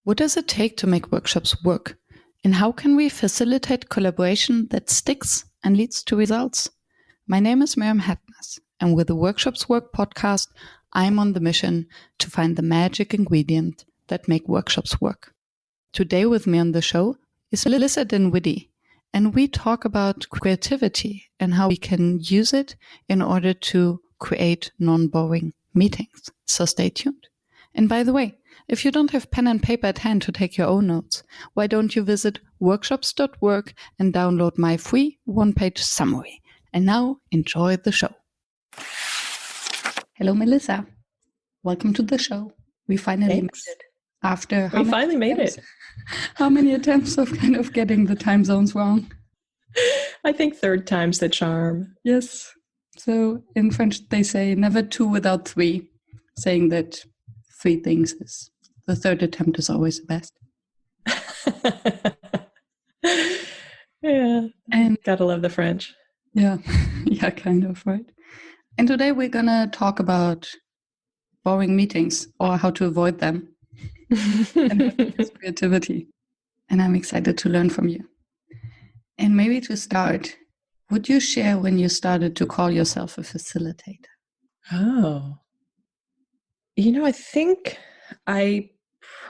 What does it take to make workshops work? And how can we facilitate collaboration that sticks and leads to results? My name is Miriam Hatness, and with the Workshops Work podcast, I'm on the mission to find the magic ingredient that make workshops work. Today with me on the show is Melissa Dinwiddie, and we talk about creativity and how we can use it in order to create non-boring meetings. So stay tuned. And by the way, if you don't have pen and paper at hand to take your own notes, why don't you visit workshops.work and download my free one-page summary? And now enjoy the show. Hello, Melissa. Welcome to the show. We finally made it. How many attempts of kind of getting the time zones wrong? I think third time's the charm. Yes. So in French, they say never two without three, saying that three things is the third attempt is always the best. Yeah. And gotta love the French. Yeah. Yeah, kind of, right? And today we're going to talk about boring meetings or how to avoid them and creativity. And I'm excited to learn from you. And maybe to start, would you share when you started to call yourself a facilitator? Oh, I think I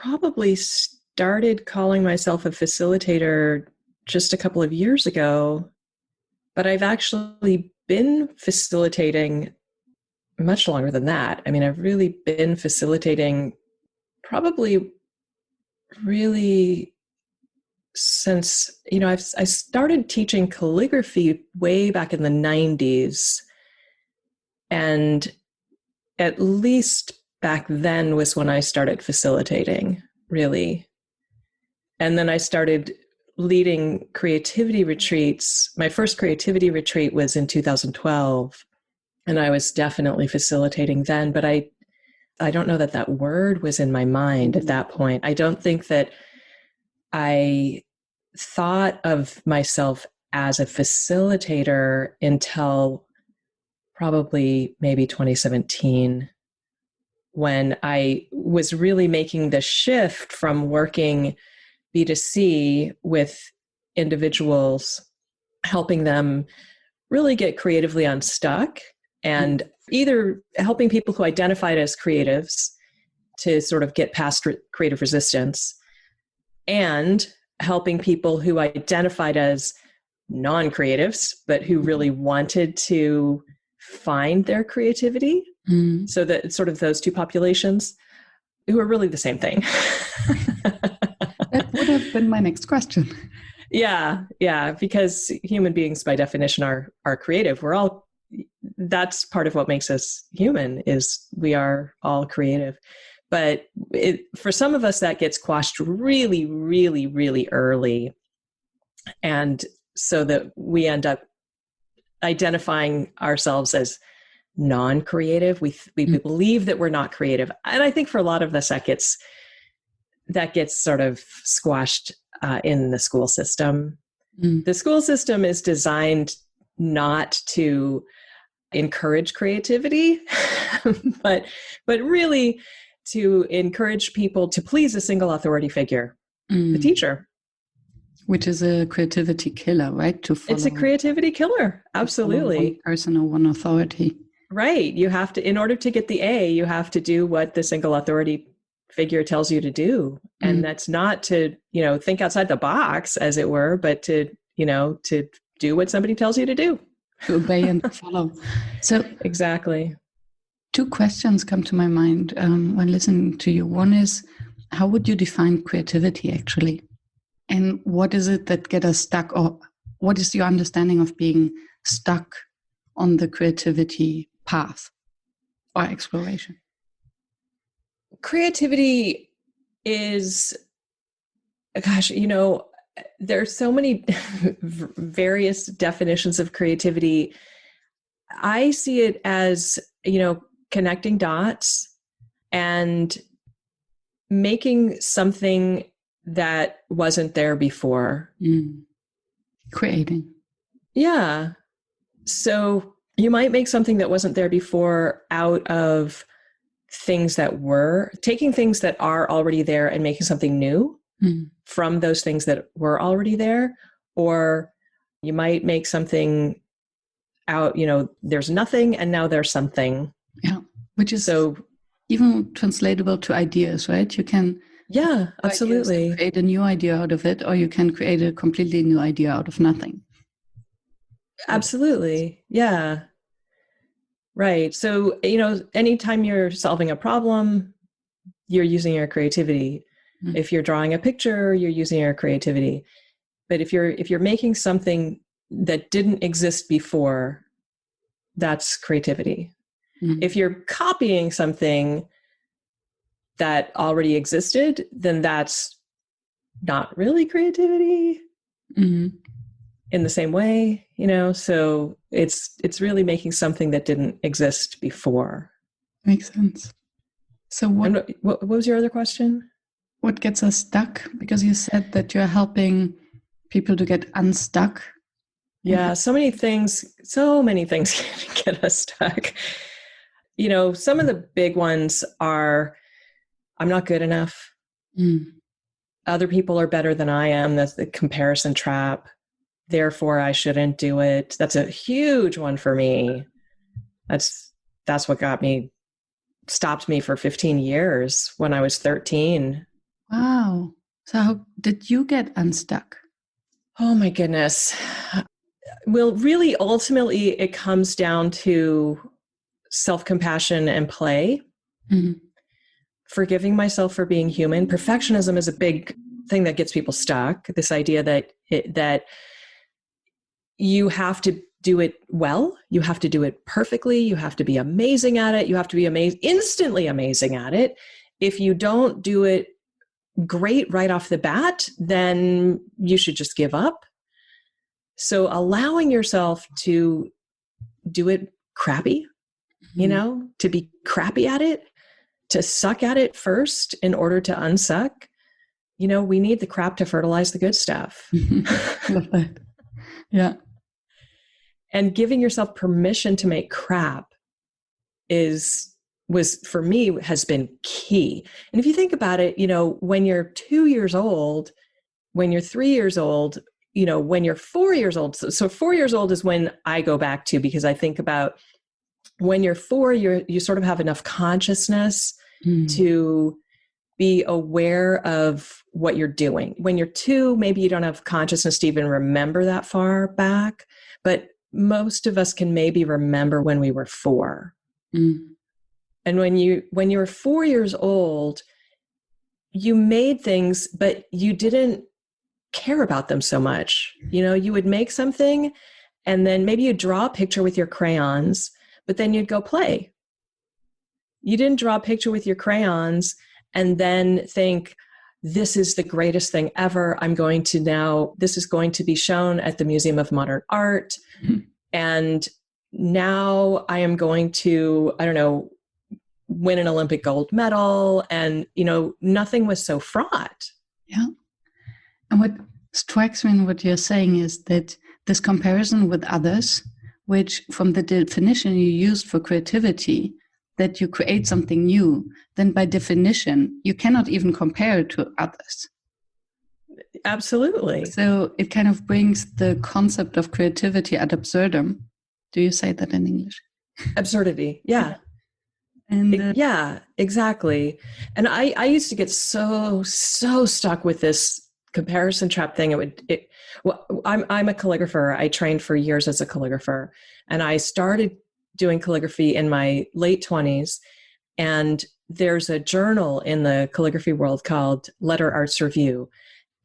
probably started calling myself a facilitator just a couple of years ago, but I've actually been facilitating much longer than that. I mean, I've really been facilitating probably really since, I started teaching calligraphy way back in the 90s. And at least back then was when I started facilitating, really. And then I started leading creativity retreats. My first creativity retreat was in 2012, and I was definitely facilitating then, but I don't know that word was in my mind at that point. I don't think that I thought of myself as a facilitator until probably maybe 2017, when I was really making the shift from working B2C with individuals, helping them really get creatively unstuck, and either helping people who identified as creatives to sort of get past creative resistance, and helping people who identified as non-creatives, but who really wanted to find their creativity. Mm. So that sort of those two populations who are really the same thing. That would have been my next question. Yeah, because human beings by definition are creative. That's part of what makes us human, is we are all creative. But for some of us, that gets quashed really, really, really early. And so that we end up identifying ourselves as non-creative. We believe that we're not creative. And I think for a lot of us, that gets sort of squashed in the school system. Mm. The school system is designed not to encourage creativity, but really to encourage people to please a single authority figure, the teacher. Which is a creativity killer, right? It's a creativity killer, absolutely. One person or one authority. Right. You have to, in order to get the A, you have to do what the single authority figure tells you to do. And that's not to, think outside the box, as it were, but to do what somebody tells you to do. To obey and follow. So exactly. Two questions come to my mind when listening to you. One is, how would you define creativity actually? And what is it that gets us stuck? Or what is your understanding of being stuck on the creativity path or exploration? Creativity is, there's so many various definitions of creativity. I see it as, connecting dots and making something that wasn't there before. Creating. Yeah. So you might make something that wasn't there before out of taking things that are already there and making something new from those things that were already there. Or you might make something out, there's nothing and now there's something. Yeah. Which is so even translatable to ideas, right? You can absolutely create a new idea out of it, or you can create a completely new idea out of nothing. Absolutely. Yeah. Right. So, anytime you're solving a problem, you're using your creativity. If you're drawing a picture, you're using your creativity. But if you're making something that didn't exist before, that's creativity. If you're copying something that already existed, then that's not really creativity in the same way, so it's really making something that didn't exist before. Makes sense. So what was your other question? What gets us stuck? Because you said that you're helping people to get unstuck. Yeah, so many things get us stuck. Some of the big ones are, I'm not good enough. Other people are better than I am. That's the comparison trap. Therefore, I shouldn't do it. That's a huge one for me. That's what stopped me for 15 years when I was 13. Wow. So how did you get unstuck? Oh my goodness. Well, really, ultimately, it comes down to self-compassion and play. Forgiving myself for being human. Perfectionism is a big thing that gets people stuck. This idea that you have to do it well, you have to do it perfectly, you have to be amazing at it, you have to be instantly amazing at it. If you don't do it great right off the bat, then you should just give up. So allowing yourself to do it crappy, to be crappy at it, to suck at it first in order to unsuck. We need the crap to fertilize the good stuff. Love that. Yeah. And giving yourself permission to make crap for me has been key. And if you think about it, when you're 2 years old, when you're 3 years old, when you're 4 years old. So 4 years old is when I go back to, because I think about when you're 4, you sort of have enough consciousness to be aware of what you're doing. When you're 2, maybe you don't have consciousness to even remember that far back, but most of us can maybe remember when we were 4. And when you were 4 years old, you made things, but you didn't care about them so much. You would make something and then maybe you'd draw a picture with your crayons, but then you'd go play. You didn't draw a picture with your crayons and then think, this is the greatest thing ever. This is going to be shown at the Museum of Modern Art. And now I am going to, win an Olympic gold medal. And, nothing was so fraught. Yeah. And what strikes me in what you're saying is that this comparison with others, which from the definition you used for creativity, that you create something new, then by definition, you cannot even compare it to others. Absolutely. So it kind of brings the concept of creativity ad absurdum. Do you say that in English? Absurdity. Yeah. And yeah, exactly. And I used to get so stuck with this comparison trap thing. I'm a calligrapher. I trained for years as a calligrapher, and I started doing calligraphy in my late 20s. And there's a journal in the calligraphy world called Letter Arts Review,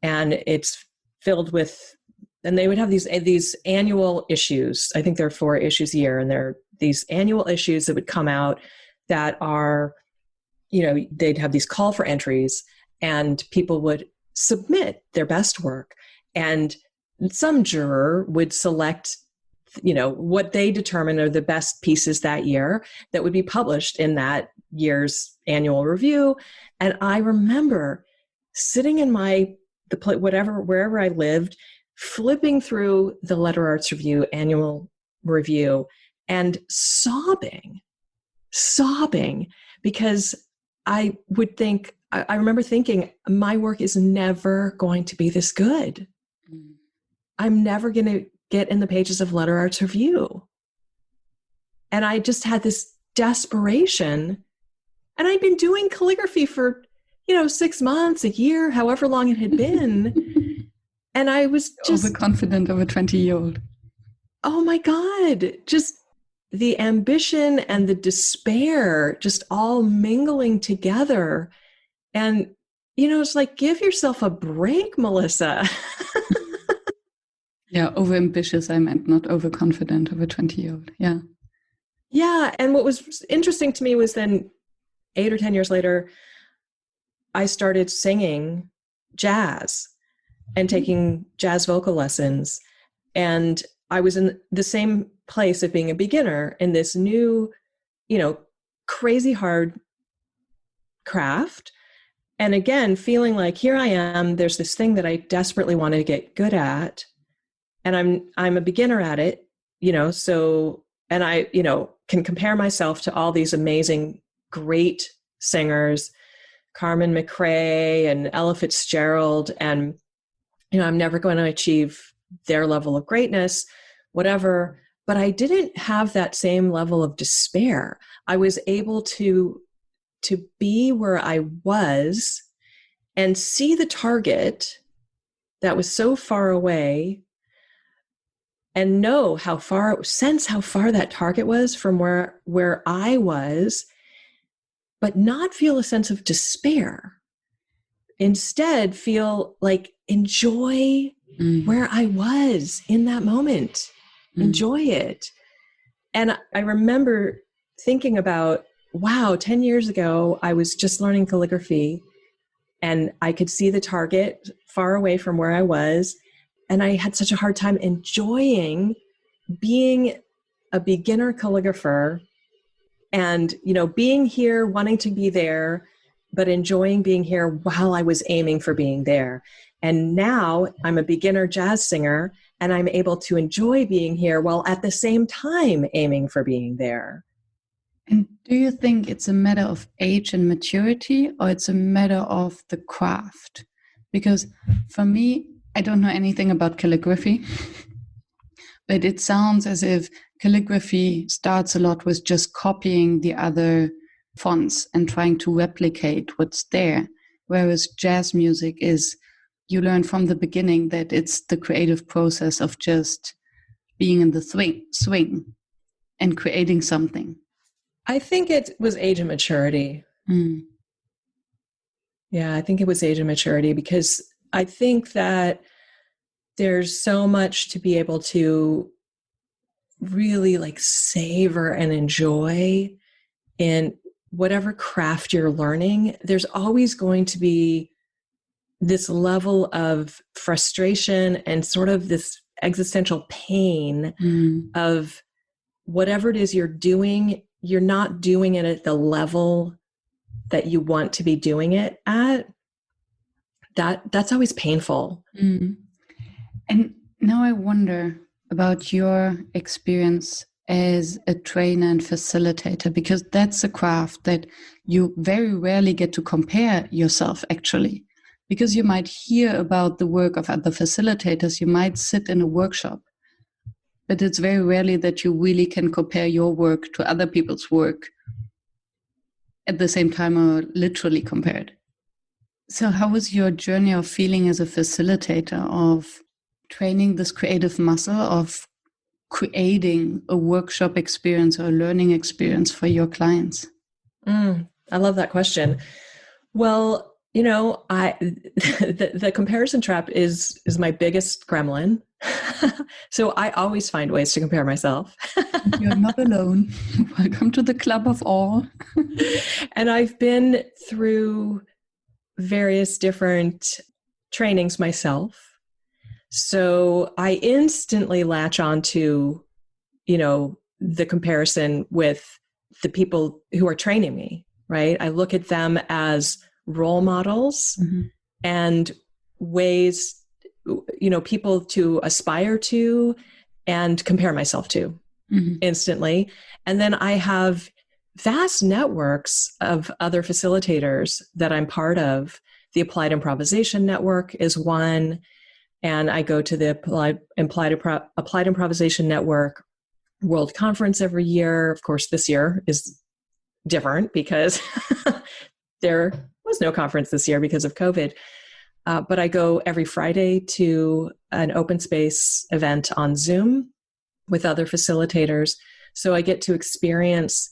and it's filled with, and they would have these annual issues. I think there are 4 issues a year, and there are these annual issues that would come out that are, they'd have these call for entries, and people would submit their best work, and some juror would select, what they determine are the best pieces that year that would be published in that year's annual review. And I remember sitting in wherever I lived, flipping through the Letter Arts Review annual review and sobbing sobbing because I remember thinking, my work is never going to be this good. I'm never going to get in the pages of Letter Arts Review. And I just had this desperation. And I'd been doing calligraphy for, 6 months, a year, however long it had been. And I was just overconfident of a 20-year-old. Oh my God, just the ambition and the despair just all mingling together. And, it's like, give yourself a break, Melissa. Yeah, overambitious, I meant, not overconfident of a 20-year-old. Yeah. Yeah. And what was interesting to me was then 8 or 10 years later, I started singing jazz and taking jazz vocal lessons. And I was in the same place of being a beginner in this new, crazy hard craft. And again, feeling like, here I am, there's this thing that I desperately wanted to get good at. And I'm a beginner at it, so, and I, can compare myself to all these amazing, great singers, Carmen McRae and Ella Fitzgerald. And, I'm never going to achieve their level of greatness, whatever. But I didn't have that same level of despair. I was able to be where I was and see the target that was so far away and know sense how far that target was from where I was, but not feel a sense of despair. Instead, feel like enjoy where I was in that moment. Enjoy it. And I remember thinking about, wow, 10 years ago, I was just learning calligraphy and I could see the target far away from where I was. And I had such a hard time enjoying being a beginner calligrapher and, being here, wanting to be there, but enjoying being here while I was aiming for being there. And now I'm a beginner jazz singer and I'm able to enjoy being here while at the same time aiming for being there. And do you think it's a matter of age and maturity, or it's a matter of the craft? Because for me, I don't know anything about calligraphy, but it sounds as if calligraphy starts a lot with just copying the other fonts and trying to replicate what's there. Whereas jazz music is, you learn from the beginning that it's the creative process of just being in the swing and creating something. I think it was age and maturity. Yeah, I think it was age and maturity, because I think that there's so much to be able to really savor and enjoy in whatever craft you're learning. There's always going to be this level of frustration and sort of this existential pain of whatever it is you're doing, you're not doing it at the level that you want to be doing it at. That's always painful. And now I wonder about your experience as a trainer and facilitator, because that's a craft that you very rarely get to compare yourself, actually. Because you might hear about the work of other facilitators, you might sit in a workshop, but it's very rarely that you really can compare your work to other people's work at the same time, or literally compared. So how was your journey of feeling as a facilitator, of training this creative muscle, of creating a workshop experience or a learning experience for your clients? I love that question. Well, the comparison trap is my biggest gremlin. So I always find ways to compare myself. You're not alone. Welcome to the club of all. And I've been through various different trainings myself. So I instantly latch on to, the comparison with the people who are training me, right? I look at them as role models and ways, people to aspire to and compare myself to instantly. And then I have vast networks of other facilitators that I'm part of. The Applied Improvisation Network is one, and I go to the Applied Improvisation Network World Conference every year. Of course, this year is different because there was no conference this year because of COVID. But I go every Friday to an open space event on Zoom with other facilitators. So I get to experience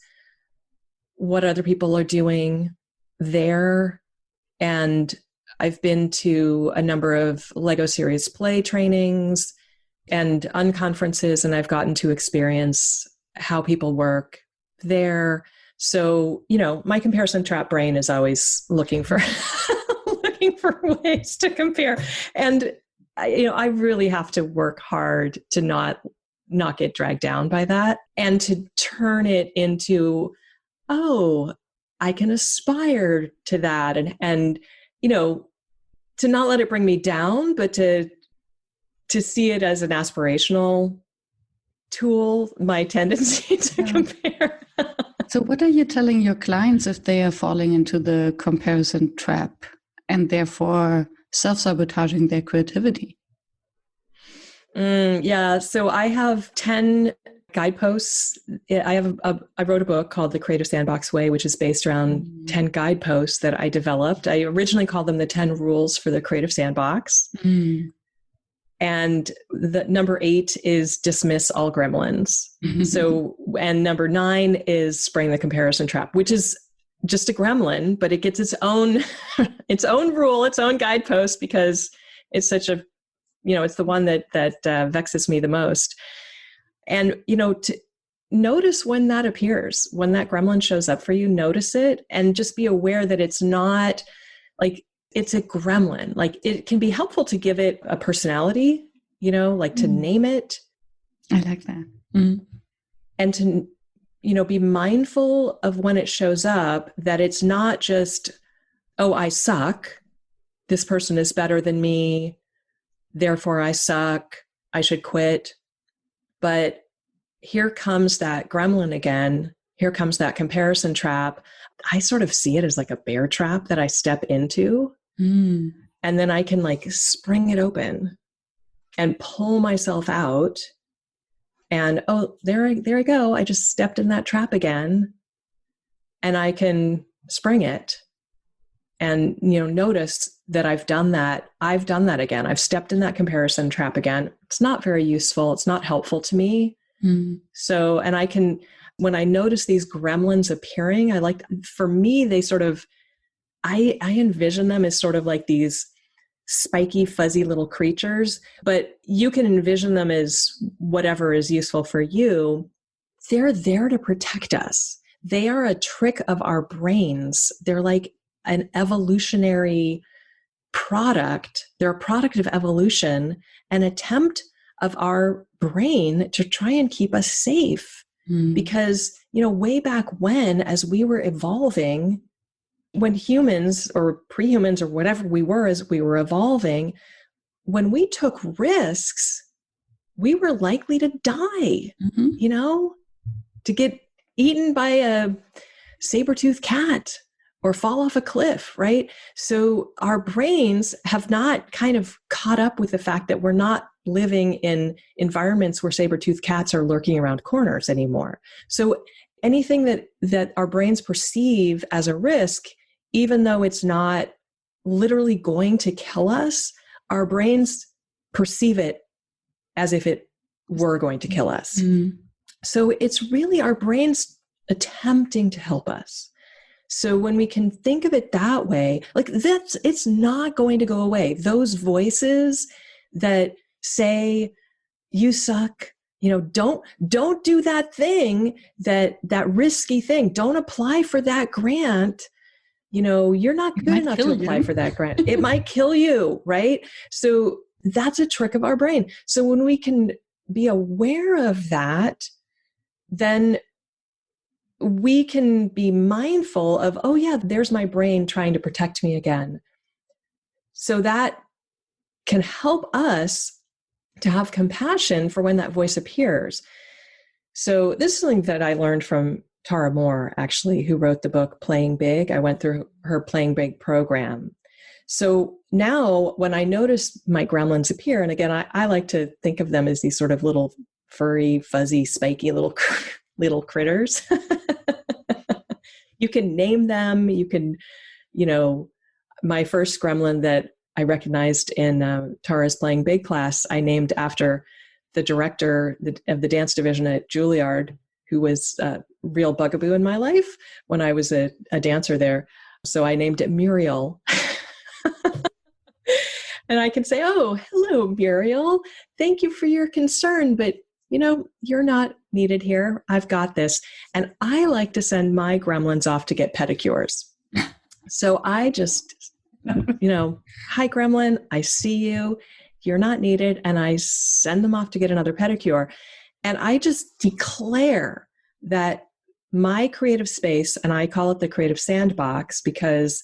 what other people are doing there. And I've been to a number of Lego Series Play trainings and unconferences, and I've gotten to experience how people work there. So, my comparison trap brain is always looking for looking for ways to compare. And I really have to work hard to not get dragged down by that, and to turn it into, I can aspire to that, and to not let it bring me down, but to see it as an aspirational tool, my tendency to compare. So what are you telling your clients if they are falling into the comparison trap and therefore self-sabotaging their creativity? Yeah. So I have 10 guideposts. I wrote a book called The Creative Sandbox Way, which is based around 10 guideposts that I developed. I originally called them the 10 rules for the Creative Sandbox. And the number 8 is dismiss all gremlins. So, and number 9 is spraying the comparison trap, which is just a gremlin, but it gets its own rule, its own guidepost, because it's such a, it's the one that vexes me the most. And, to notice when that appears, when that gremlin shows up for you, notice it, and just be aware that it's not like, it's a gremlin. Like, it can be helpful to give it a personality, to name it. I like that. And to, be mindful of when it shows up, that it's not just, oh, I suck. This person is better than me. Therefore I suck. I should quit. But here comes that gremlin again. Here comes that comparison trap. I sort of see it as like a bear trap that I step into. And then I can spring it open and pull myself out. And, there I go. I just stepped in that trap again. And I can spring it and, notice that I've done that. I've done that again. I've stepped in that comparison trap again. It's not very useful. It's not helpful to me. So, and when I notice these gremlins appearing, for me, they sort of, I envision them as sort of like these spiky, fuzzy little creatures, but you can envision them as whatever is useful for you. They're there to protect us. They are a trick of our brains. They're like an evolutionary product. They're a product of evolution, an attempt of our brain to try and keep us safe. Because, way back when, as we were evolving, when humans or pre-humans or whatever we were, as we were evolving, when we took risks, we were likely to die, to get eaten by a saber-toothed cat or fall off a cliff, right? So our brains have not kind of caught up with the fact that we're not living in environments where saber-toothed cats are lurking around corners anymore. So anything that our brains perceive as a risk, even though it's not literally going to kill us, our brains perceive it as if it were going to kill us. So it's really our brains attempting to help us. So when we can think of it that way, it's not going to go away. Those voices that say, you suck, don't do that thing, that risky thing. Don't apply for that grant. You're not good enough to apply for that grant. It might kill you, right? So that's a trick of our brain. So when we can be aware of that, then we can be mindful of, oh yeah, there's my brain trying to protect me again. So that can help us to have compassion for when that voice appears. So this is something that I learned from Tara Moore, actually, who wrote the book Playing Big. I went through her Playing Big program. So now when I notice my gremlins appear, and again, I like to think of them as these sort of little furry, fuzzy, spiky little critters. You can name them. You can, my first gremlin that I recognized in Tara's Playing Big class, I named after the director of the dance division at Juilliard, who was a real bugaboo in my life when I was a dancer there. So I named it Muriel. And I can say, oh, hello, Muriel. Thank you for your concern, but you're not needed here. I've got this. And I like to send my gremlins off to get pedicures. So I just, hi, gremlin, I see you. You're not needed. And I send them off to get another pedicure. And I just declare that my creative space, and I call it the creative sandbox, because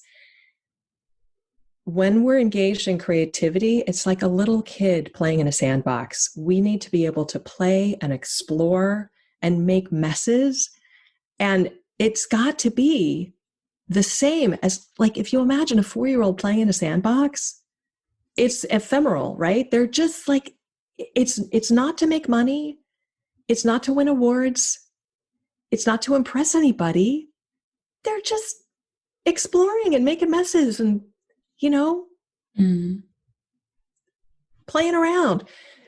when we're engaged in creativity, it's like a little kid playing in a sandbox. We need to be able to play and explore and make messes. And it's got to be the same as, like, if you imagine a 4-year-old playing in a sandbox, it's ephemeral, right? They're just like, it's not to make money. It's not to win awards. It's not to impress anybody. They're just exploring and making messes and, playing around.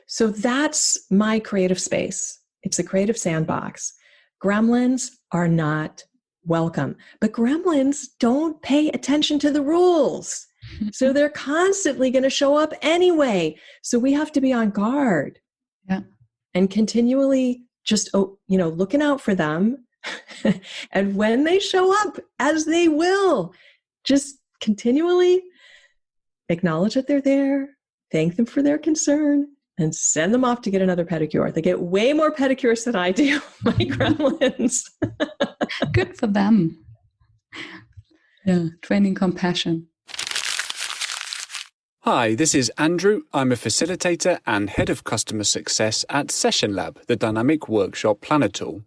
So that's my creative space. It's a creative sandbox. Gremlins are not welcome, but gremlins don't pay attention to the rules. So they're constantly going to show up anyway. So we have to be on guard. Yeah. And continually just, looking out for them. And when they show up, as they will, just continually acknowledge that they're there, thank them for their concern, and send them off to get another pedicure. They get way more pedicures than I do, my gremlins. Good for them. Yeah, training compassion. Hi, this is Andrew. I'm a facilitator and head of customer success at Session Lab, the dynamic workshop planner tool.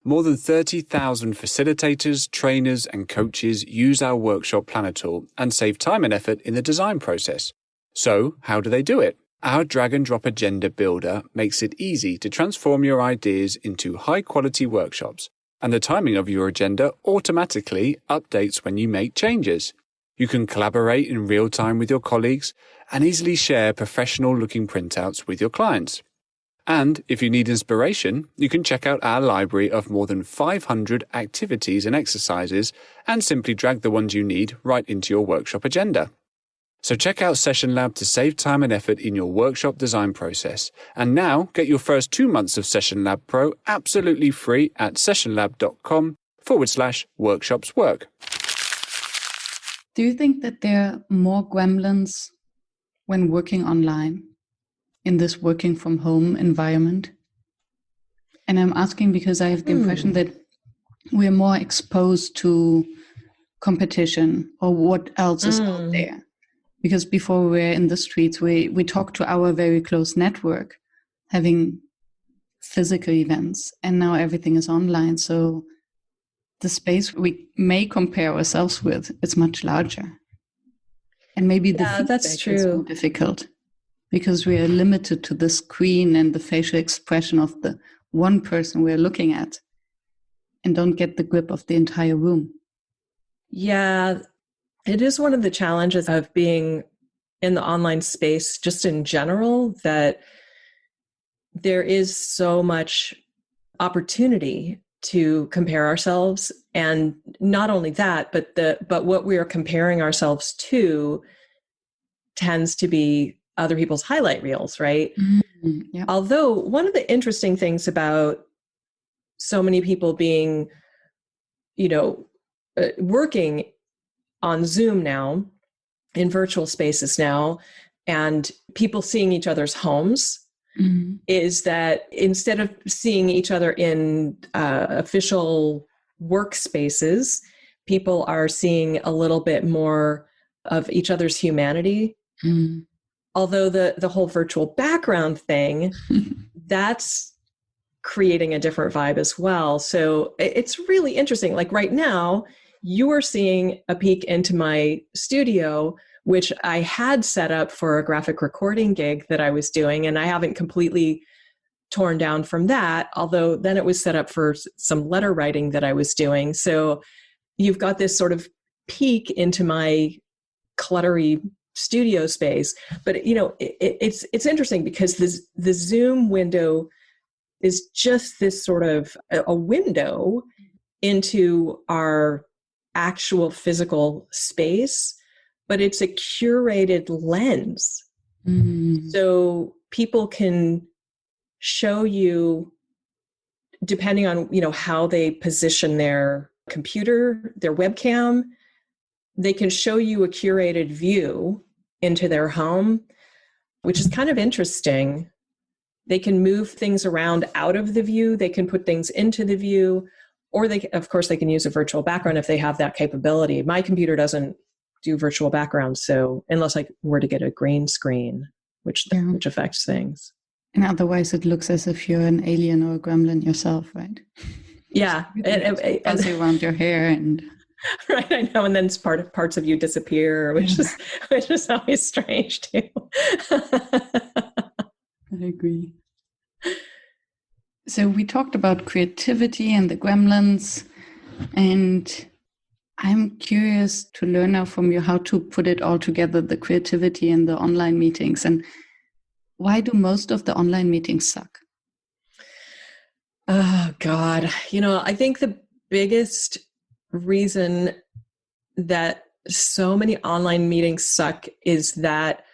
More than 30,000 facilitators, trainers, and coaches use our workshop planner tool and save time and effort in the design process. So, how do they do it? Our drag-and-drop agenda builder makes it easy to transform your ideas into high-quality workshops, and the timing of your agenda automatically updates when you make changes. You can collaborate in real time with your colleagues and easily share professional-looking printouts with your clients. And if you need inspiration, you can check out our library of more than 500 activities and exercises and simply drag the ones you need right into your workshop agenda. So check out Session Lab to save time and effort in your workshop design process. And now get your first 2 months of Session Lab Pro absolutely free at sessionlab.com/workshopswork. Do you think that there are more gremlins when working online in this working from home environment? And I'm asking because I have the impression that we're more exposed to competition or what else is out there. Because before we were in the streets, we talked to our very close network, having physical events, and now everything is online. So the space we may compare ourselves with is much larger. And maybe the feedback is more difficult because we are limited to the screen and the facial expression of the one person we're looking at and don't get the grip of the entire room. Yeah, it is one of the challenges of being in the online space just in general, that there is so much opportunity to compare ourselves. And not only that, but what we are comparing ourselves to tends to be other people's highlight reels, right? Mm-hmm. Yep. Although one of the interesting things about so many people being, working on Zoom now, in virtual spaces now, and people seeing each other's homes, is that instead of seeing each other in official workspaces, people are seeing a little bit more of each other's humanity. Although the whole virtual background thing, that's creating a different vibe as well. So it's really interesting. Like right now, you are seeing a peek into my studio, which I had set up for a graphic recording gig that I was doing, and I haven't completely torn down from that, although then it was set up for some letter writing that I was doing. So you've got this sort of peek into my cluttery studio space. But it's interesting because the Zoom window is just this sort of a window into our actual physical space, but it's a curated lens. Mm-hmm. So people can show you, depending on, how they position their computer, their webcam, they can show you a curated view into their home, which is kind of interesting. They can move things around out of the view. They can put things into the view, or they can use a virtual background if they have that capability. My computer doesn't do virtual backgrounds, so unless I were to get a green screen, which affects things. And otherwise, it looks as if you're an alien or a gremlin yourself, right? Yeah, fuzzy around your hair and. Right, I know, and then parts of you disappear, which is always strange too. I agree. So we talked about creativity and the gremlins, and I'm curious to learn now from you how to put it all together, the creativity and the online meetings. And why do most of the online meetings suck? Oh, God. I think the biggest reason that so many online meetings suck is that,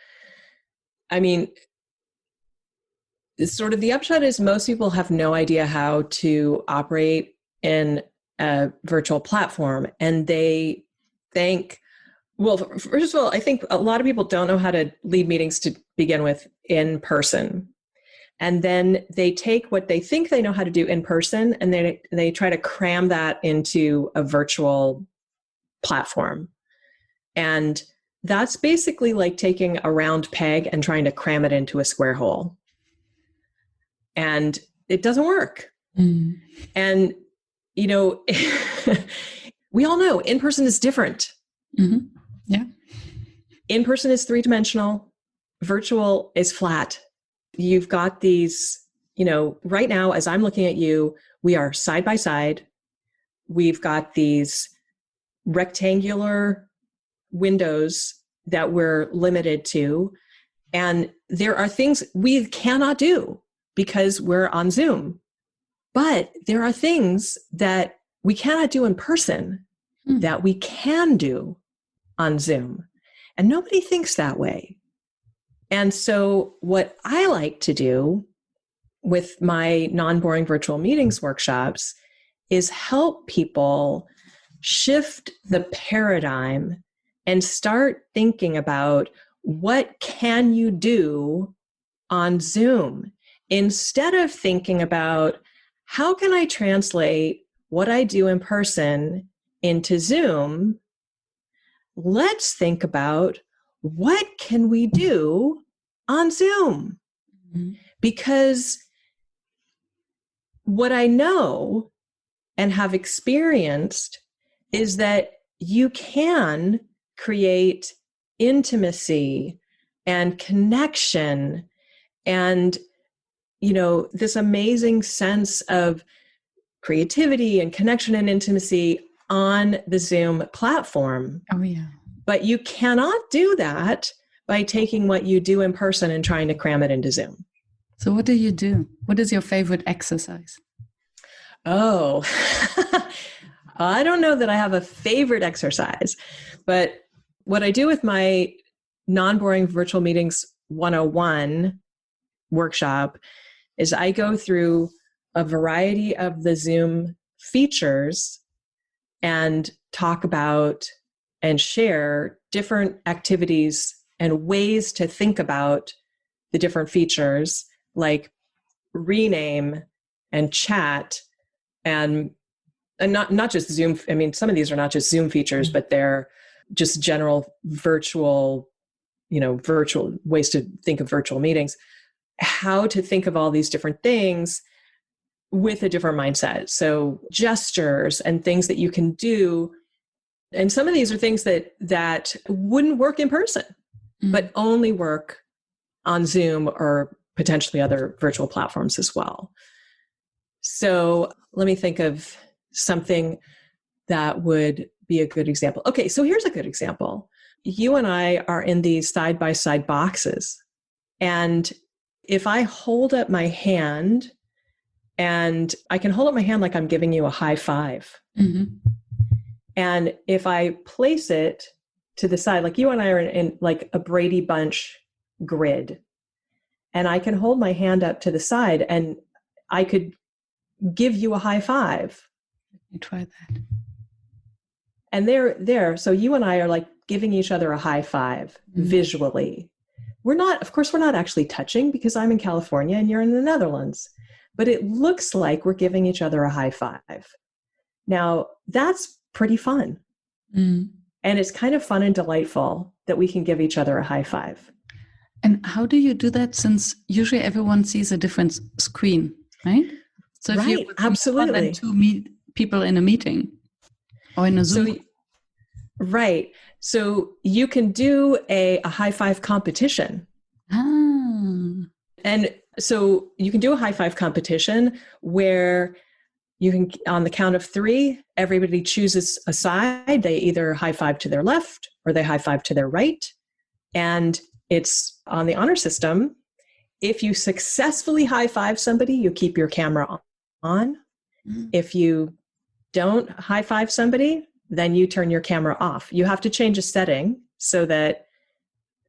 sort of the upshot is most people have no idea how to operate in a virtual platform. And they think, well, first of all, I think a lot of people don't know how to lead meetings to begin with in person. And then they take what they think they know how to do in person, and they try to cram that into a virtual platform. And that's basically like taking a round peg and trying to cram it into a square hole. And it doesn't work. Mm. And, we all know in-person is different. Mm-hmm. Yeah. In-person is three-dimensional. Virtual is flat. You've got these, right now, as I'm looking at you, we are side by side. We've got these rectangular windows that we're limited to. And there are things we cannot do because we're on Zoom. But there are things that we cannot do in person that we can do on Zoom. And nobody thinks that way. And so what I like to do with my non-boring virtual meetings workshops is help people shift the paradigm and start thinking about what can you do on Zoom instead of thinking about how can I translate what I do in person into Zoom. Let's think about what can we do on Zoom? Mm-hmm. Because what I know and have experienced is that you can create intimacy and connection and, this amazing sense of creativity and connection and intimacy on the Zoom platform. Oh, yeah. But you cannot do that by taking what you do in person and trying to cram it into Zoom. So what do you do? What is your favorite exercise? Oh, I don't know that I have a favorite exercise, but what I do with my non-boring virtual meetings 101 workshop is I go through a variety of the Zoom features and talk about and share different activities and ways to think about the different features, like rename and chat and not just Zoom. I mean, some of these are not just Zoom features, but they're just general virtual ways to think of virtual meetings, how to think of all these different things with a different mindset. So gestures and things that you can do. And some of these are things that wouldn't work in person, but only work on Zoom or potentially other virtual platforms as well. So let me think of something that would be a good example. Okay, so here's a good example. You and I are in these side-by-side boxes. And if I hold up my hand, and I can hold up my hand like I'm giving you a high five. Mm-hmm. And if I place it to the side, like you and I are in like a Brady Bunch grid, and I can hold my hand up to the side and I could give you a high five. Let me try that. And there. So you and I are like giving each other a high five visually. Of course, we're not actually touching because I'm in California and you're in the Netherlands, but it looks like we're giving each other a high five. Now, that's pretty fun. And it's kind of fun and delightful that we can give each other a high five. And how do you do that, since usually everyone sees a different screen, right? So if you absolutely. More than two people in a meeting or in a Zoom. Right. So you can do a high five competition. And so you can do a high five competition where you can, on the count of 3, everybody chooses a side. They either high five to their left or they high five to their right. And it's on the honor system. If you successfully high five somebody, you keep your camera on. If you don't high five somebody, then you turn your camera off. You have to change a setting so that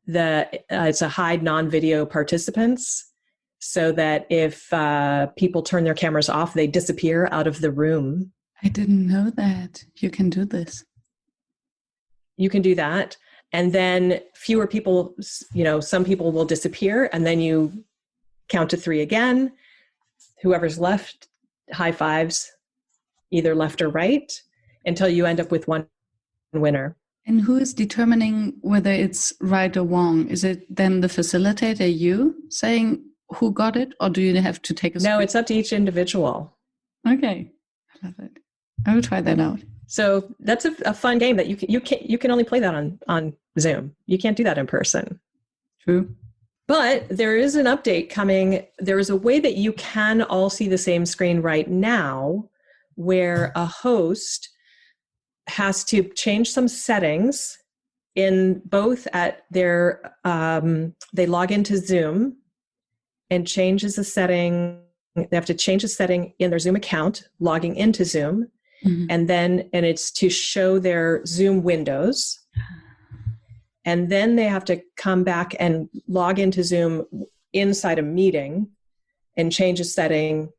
it's a hide non-video participants, so that if people turn their cameras off, they disappear out of the room. I didn't know that. You can do this. You can do that. And then fewer people, some people will disappear, and then you count to 3 again. Whoever's left high fives, either left or right, until you end up with one winner. And who is determining whether it's right or wrong? Is it then the facilitator, you, saying who got it, or do you have to take a screen? No, it's up to each individual. Okay, I love it. I will try that out. So that's a fun game that you can only play that on Zoom. You can't do that in person. True. But there is an update coming. There is a way that you can all see the same screen right now, where a host has to change some settings in both at their, they log into Zoom and changes the setting. They have to change a setting in their Zoom account, logging into Zoom. And it's to show their Zoom windows. And then they have to come back and log into Zoom inside a meeting and change a setting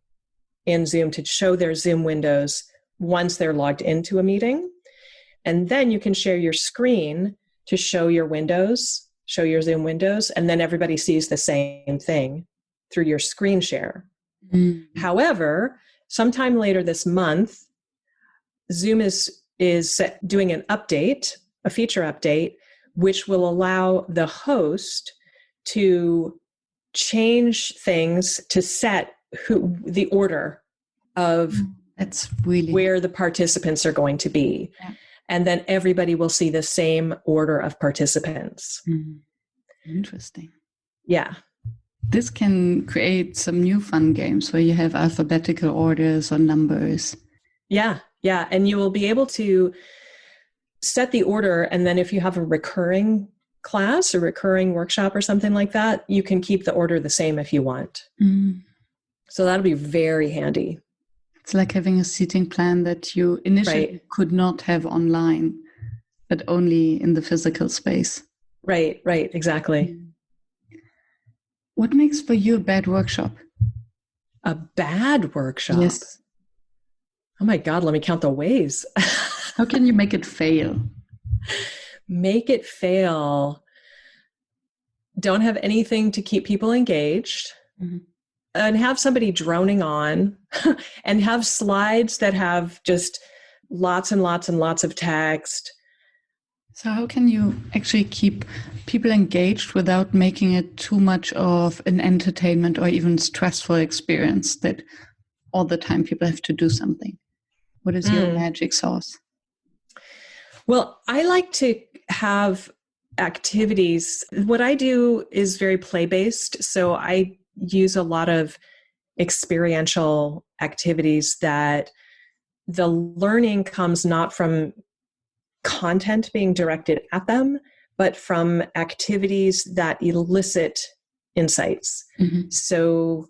in Zoom to show their Zoom windows once they're logged into a meeting. And then you can share your screen to show your windows, show your Zoom windows, and then everybody sees the same thing through your screen share. However, sometime later this month, Zoom is doing an update, a feature update, which will allow the host to change things to set the order of where the participants are going to be. Yeah. And then everybody will see the same order of participants. Interesting. Yeah. This can create some new fun games where you have alphabetical orders or numbers. Yeah. Yeah. And you will be able to set the order. And then if you have a recurring class or recurring workshop or something like that, you can keep the order the same if you want. So that'll be very handy. It's like having a seating plan that you initially could not have online, but only in the physical space. Right, exactly. What makes for you a bad workshop? A bad workshop? Yes. Oh my God, let me count the ways. How can you make it fail? Make it fail. Don't have anything to keep people engaged. And have somebody droning on and have slides that have just lots and lots and lots of text. So how can you actually keep people engaged without making it too much of an entertainment or even stressful experience that all the time people have to do something? What is your magic sauce? Well, I like to have activities. What I do is very play-based. So I use a lot of experiential activities that the learning comes not from content being directed at them, but from activities that elicit insights. Mm-hmm. So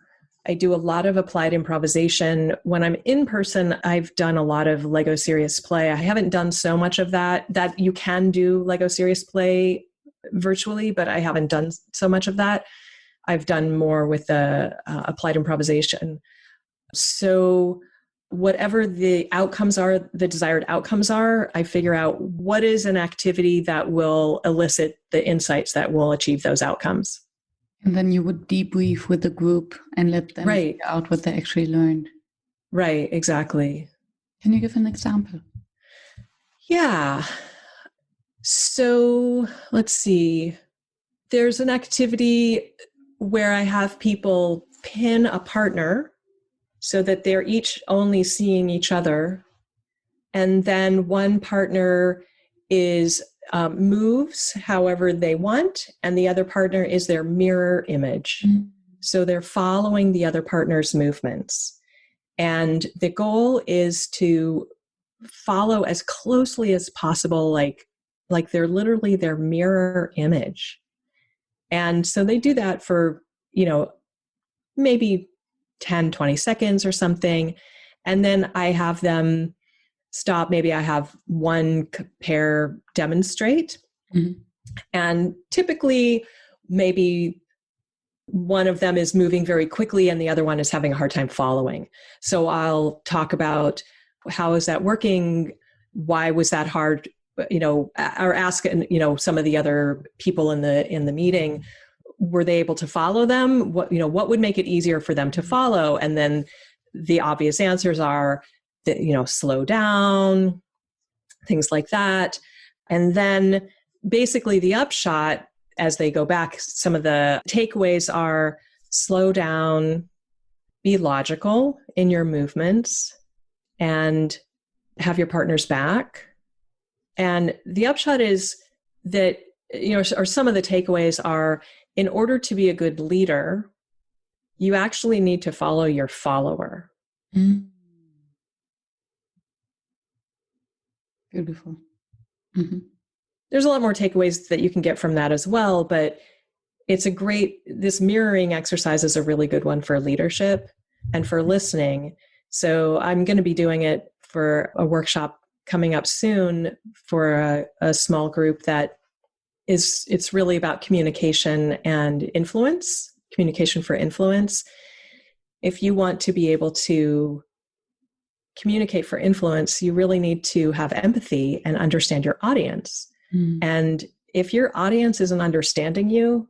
I do a lot of applied improvisation. When I'm in person, I've done a lot of Lego Serious Play. I haven't done so much of that you can do Lego Serious Play virtually, but I haven't done so much of that. I've done more with the applied improvisation. So whatever the outcomes are, the desired outcomes are, I figure out what is an activity that will elicit the insights that will achieve those outcomes. And then you would debrief with the group and let them figure out what they actually learned. Right, exactly. Can you give an example? Yeah. So let's see. There's an activity where I have people pin a partner so that they're each only seeing each other. And then one partner is moves however they want, and the other partner is their mirror image. Mm-hmm. So they're following the other partner's movements. And the goal is to follow as closely as possible, like they're literally their mirror image. And so they do that for, maybe 10, 20 seconds or something. And then I have them stop. Maybe I have one pair demonstrate. Mm-hmm. And typically maybe one of them is moving very quickly and the other one is having a hard time following. So I'll talk about how is that working? Why was that hard? Or ask, some of the other people in the meeting, were they able to follow them? What would make it easier for them to follow? And then the obvious answers are that, slow down, things like that. And then basically the upshot as they go back, some of the takeaways are slow down, be logical in your movements, and have your partner's back. And the upshot is that, or some of the takeaways are, in order to be a good leader, you actually need to follow your follower. Mm. Beautiful. Mm-hmm. There's a lot more takeaways that you can get from that as well, but this mirroring exercise is a really good one for leadership and for listening. So I'm going to be doing it for a workshop coming up soon for a small group that it's really about communication and influence, communication for influence. If you want to be able to communicate for influence, you really need to have empathy and understand your audience. Mm. And if your audience isn't understanding you,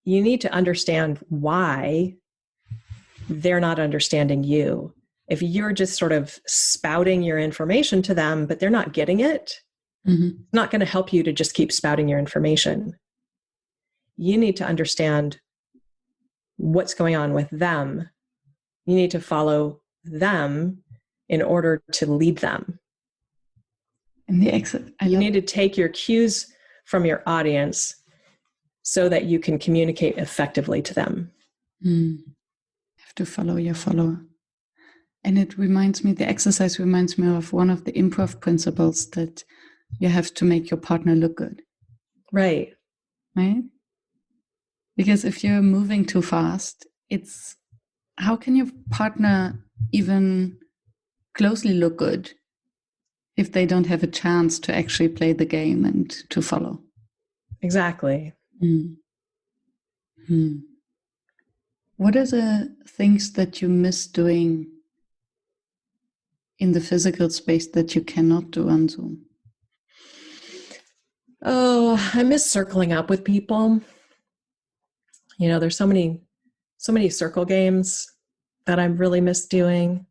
you need to understand why they're not understanding you. If you're just sort of spouting your information to them, but they're not getting it, mm-hmm. It's not going to help you to just keep spouting your information. You need to understand what's going on with them. You need to follow them in order to lead them. And the exit. You need to take your cues from your audience so that you can communicate effectively to them. You have to follow your follower. And the exercise reminds me of one of the improv principles, that you have to make your partner look good. Right. Right? Because if you're moving too fast, how can your partner even closely look good if they don't have a chance to actually play the game and to follow? Exactly. What are the things that you miss doing in the physical space that you cannot do on Zoom? Oh, I miss circling up with people. There's so many circle games that I really miss doing.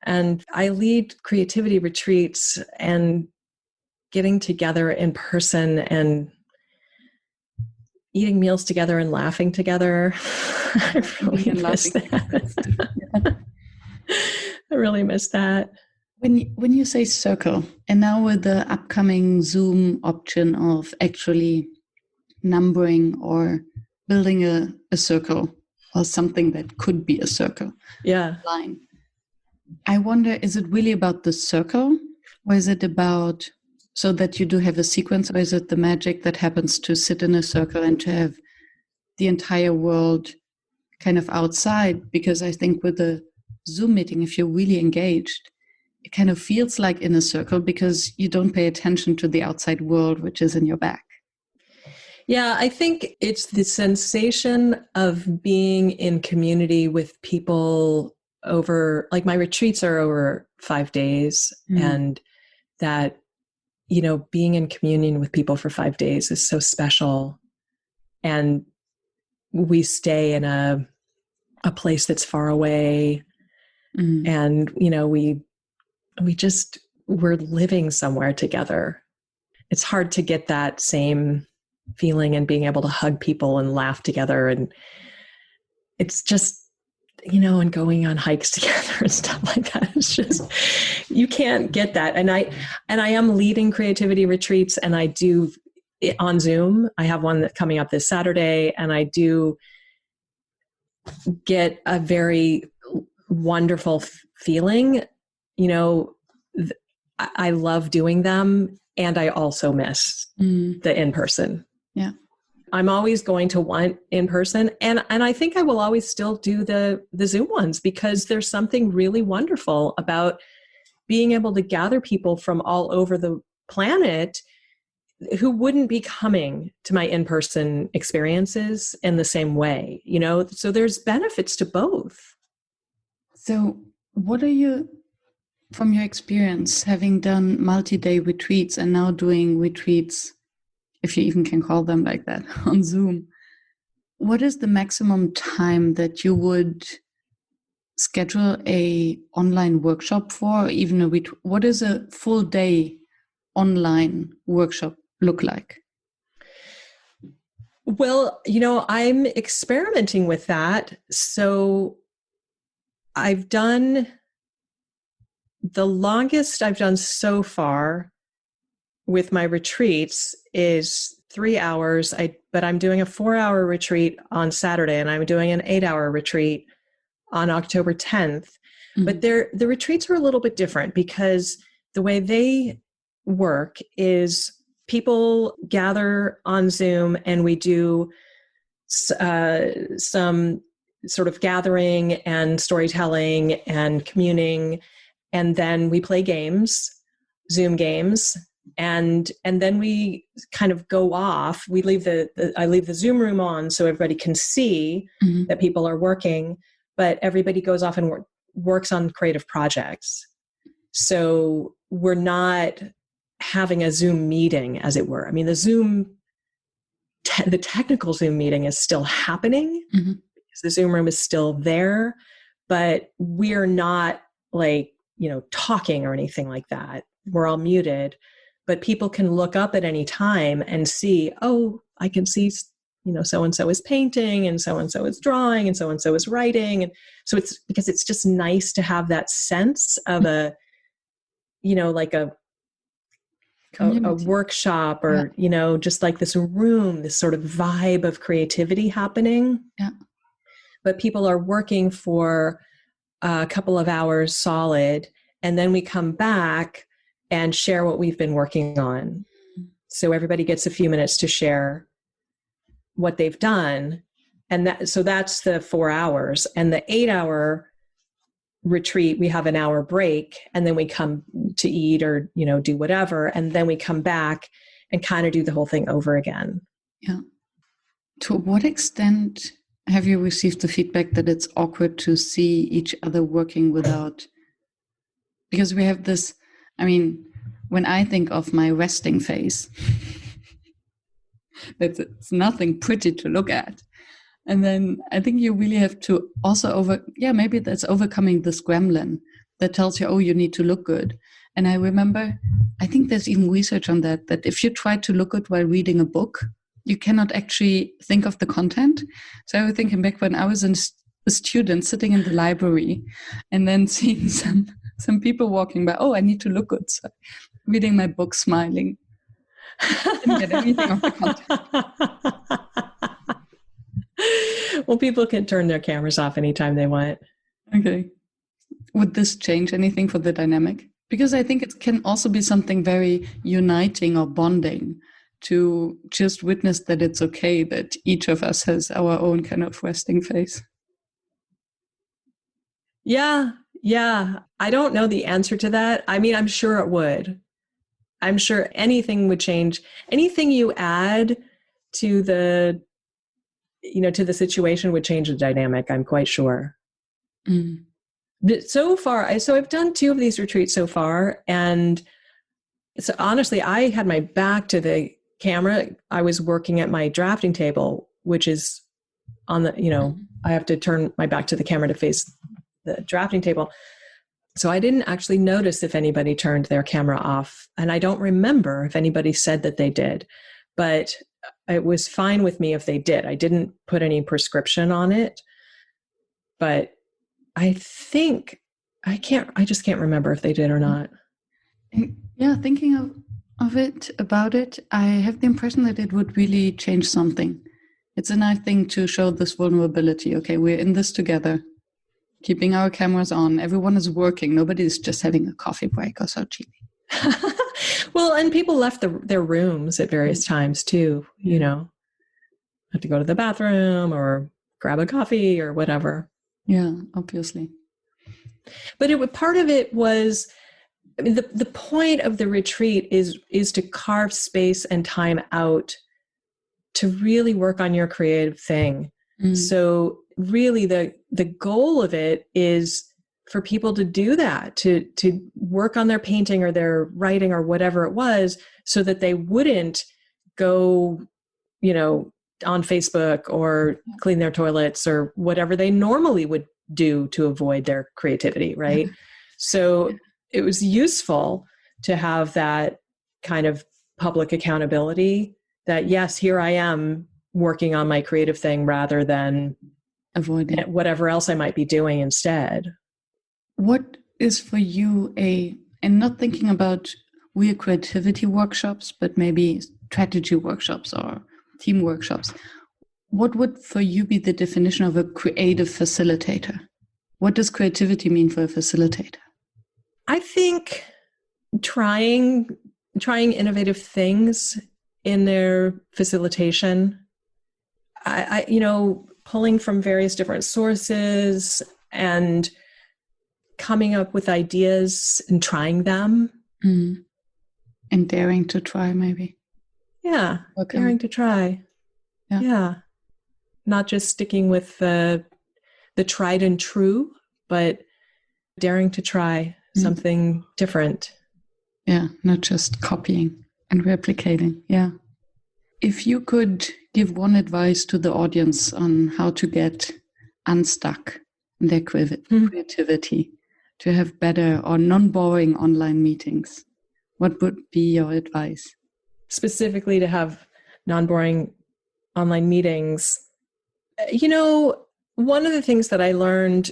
And I lead creativity retreats, and getting together in person and eating meals together and laughing together. I really miss that. I really miss that. When you say circle, and now with the upcoming Zoom option of actually numbering or building a circle or something that could be a circle line, I wonder, is it really about the circle, or is it about so that you do have a sequence, or is it the magic that happens to sit in a circle and to have the entire world kind of outside? Because I think with a Zoom meeting, if you're really engaged, it kind of feels like in a circle because you don't pay attention to the outside world, which is in your back. Yeah, I think it's the sensation of being in community with people over, like my retreats are over 5 days, and that, you know, being in communion with people for 5 days is so special. And we stay in a place that's far away. And, you know, we're living somewhere together. It's hard to get that same feeling and being able to hug people and laugh together. And it's just, you know, and going on hikes together and stuff like that. It's just, you can't get that. And I am leading creativity retreats, and I do it on Zoom. I have one that's coming up this Saturday, and I do get a very wonderful feeling. You know, I love doing them, and I also miss the in-person. Yeah. I'm always going to want in-person, and I think I will always still do the Zoom ones, because there's something really wonderful about being able to gather people from all over the planet who wouldn't be coming to my in-person experiences in the same way, you know? So there's benefits to both. So what are you, from your experience, having done multi-day retreats and now doing retreats, if you even can call them like that, on Zoom, what is the maximum time that you would schedule a online workshop for, or even a what is a full day online workshop look like? Well, you know, I'm experimenting with that. So the longest I've done so far with my retreats is 3 hours. But I'm doing a 4-hour retreat on Saturday, and I'm doing an 8-hour retreat on October 10th. But the retreats are a little bit different, because the way they work is people gather on Zoom, and we do some sort of gathering and storytelling and communing, and then we play games, Zoom games, and then we kind of go off. We leave I leave the Zoom room on so everybody can see that people are working, but everybody goes off and works on creative projects. So we're not having a Zoom meeting, as it were. I mean, the technical Zoom meeting is still happening, because the Zoom room is still there, but we're not, like, you know, talking or anything like that. We're all muted, but people can look up at any time and see, oh, I can see, you know, so-and-so is painting, and so-and-so is drawing, and so-and-so is writing. And so it's because it's just nice to have that sense of a, you know, like a workshop, or, you know, just like this room, this sort of vibe of creativity happening. Yeah. But people are working for a couple of hours solid, and then we come back and share what we've been working on. So everybody gets a few minutes to share what they've done. And that's the 4 hours. And the 8-hour retreat, we have an hour break, and then we come to eat or, you know, do whatever. And then we come back and kind of do the whole thing over again. Yeah. To what extent have you received the feedback that it's awkward to see each other working without, because we have this, I mean, when I think of my resting face, it's nothing pretty to look at. And then I think you really have to also maybe that's overcoming this gremlin that tells you, oh, you need to look good. And I remember, I think there's even research on that if you try to look good while reading a book, you cannot actually think of the content. So I was thinking back when I was a student sitting in the library and then seeing some people walking by. Oh, I need to look good. So reading my book, smiling. Didn't get anything off the content. Well, people can turn their cameras off anytime they want. Okay. Would this change anything for the dynamic? Because I think it can also be something very uniting or bonding to just witness that it's okay that each of us has our own kind of resting face. Yeah. I don't know the answer to that. I mean, I'm sure it would. I'm sure anything would change. Anything you add to the situation would change the dynamic, I'm quite sure. Mm. So far, I've done 2 of these retreats so far. And so honestly, I had my back to the camera. I was working at my drafting table, which is on the, I have to turn my back to the camera to face the drafting table. So I didn't actually notice if anybody turned their camera off. And I don't remember if anybody said that they did, but it was fine with me if they did. I didn't put any prescription on it, but I think I just can't remember if they did or not. Yeah, thinking about it, I have the impression that it would really change something. It's a nice thing to show this vulnerability. Okay, we're in this together, keeping our cameras on. Everyone is working. Nobody's just having a coffee break or so cheap. Well, and people left their rooms at various times too, have to go to the bathroom or grab a coffee or whatever. Yeah, obviously. But part of it was, I mean, the point of the retreat is to carve space and time out to really work on your creative thing. Mm. So really the goal of it is for people to do that, to work on their painting or their writing or whatever it was, so that they wouldn't go, on Facebook or clean their toilets or whatever they normally would do to avoid their creativity, right? So it was useful to have that kind of public accountability that, yes, here I am working on my creative thing rather than avoiding whatever else I might be doing instead. What is for you and not thinking about weird creativity workshops, but maybe strategy workshops or team workshops, what would for you be the definition of a creative facilitator? What does creativity mean for a facilitator? I think trying innovative things in their facilitation, I pulling from various different sources and coming up with ideas and trying them. Mm. And daring to try, maybe. Yeah, daring to try. Yeah. Not just sticking with the tried and true, but daring to try something different. Yeah, not just copying and replicating. Yeah. If you could give one advice to the audience on how to get unstuck in their creativity, to have better or non-boring online meetings, what would be your advice? Specifically to have non-boring online meetings. One of the things that I learned,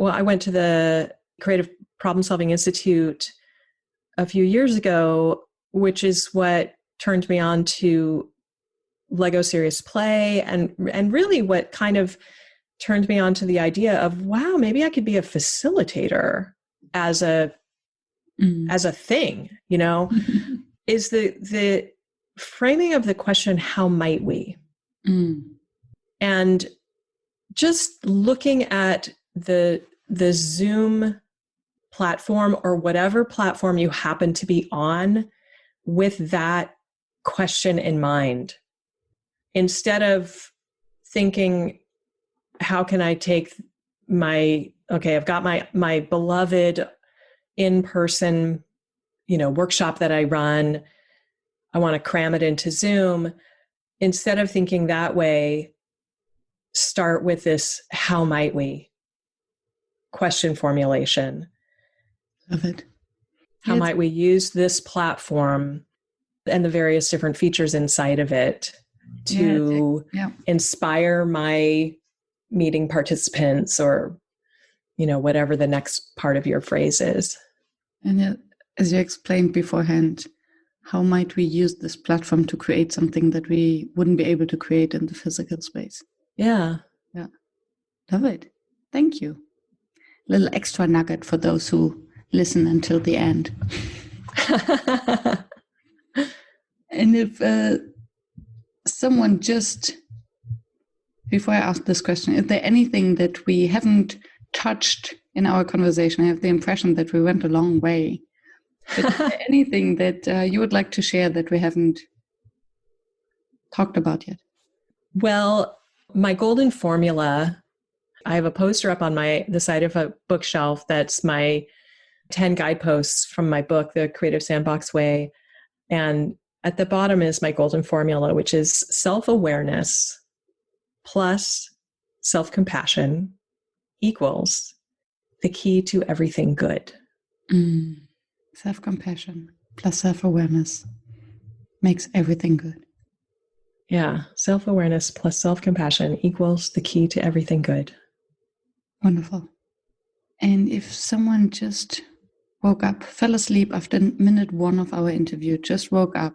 I went to the Creative Problem Solving Institute a few years ago, which is what turned me on to Lego Serious Play, and really what kind of turned me on to the idea of, wow, maybe I could be a facilitator as a thing, is the framing of the question, how might we? And just looking at the Zoom platform or whatever platform you happen to be on with that question in mind, instead of thinking, how can I take I've got my beloved in-person, workshop that I run, I want to cram it into Zoom. Instead of thinking that way, start with this, how might we? Question formulation. Love it. How might we use this platform and the various different features inside of it to inspire my meeting participants or, whatever the next part of your phrase is. And as you explained beforehand, how might we use this platform to create something that we wouldn't be able to create in the physical space? Yeah. Yeah. Love it. Thank you. Little extra nugget for those who listen until the end. And if someone before I ask this question, is there anything that we haven't touched in our conversation? I have the impression that we went a long way. But is there anything that you would like to share that we haven't talked about yet? Well, my golden formula, I have a poster up on the side of a bookshelf that's my 10 guideposts from my book, The Creative Sandbox Way. And at the bottom is my golden formula, which is self-awareness plus self-compassion equals the key to everything good. Self-compassion plus self-awareness makes everything good. Yeah, self-awareness plus self-compassion equals the key to everything good. Wonderful. And if someone just woke up, fell asleep after minute 1 of our interview, just woke up,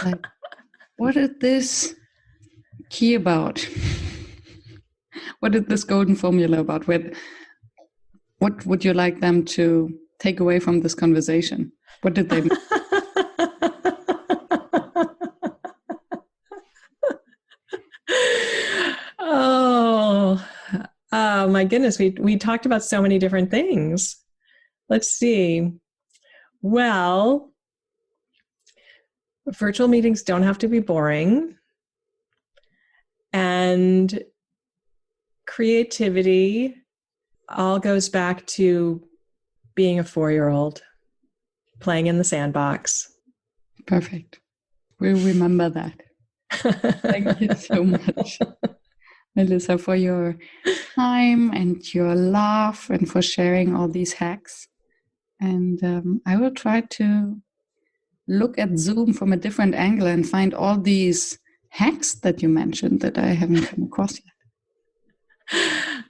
like, what is this key about? What is this golden formula about? What would you like them to take away from this conversation? What did they Oh my goodness, we talked about so many different things. Let's see. Well, virtual meetings don't have to be boring. And creativity all goes back to being a 4-year-old, playing in the sandbox. Perfect. We'll remember that. Thank you so much, Melissa, for your time and your laugh and for sharing all these hacks. And I will try to look at Zoom from a different angle and find all these hacks that you mentioned that I haven't come across yet.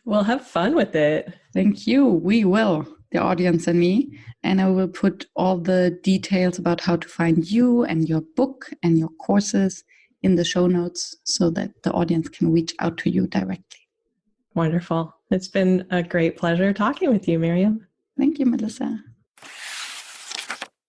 Well, have fun with it. Thank you. We will, the audience and me. And I will put all the details about how to find you and your book and your courses in the show notes so that the audience can reach out to you directly. Wonderful. It's been a great pleasure talking with you, Miriam. Thank you, Melissa.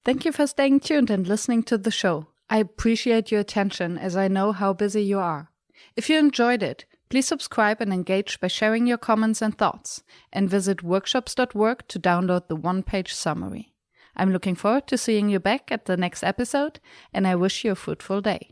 Thank you for staying tuned and listening to the show. I appreciate your attention as I know how busy you are. If you enjoyed it, please subscribe and engage by sharing your comments and thoughts, and visit workshops.work to download the one-page summary. I'm looking forward to seeing you back at the next episode, and I wish you a fruitful day.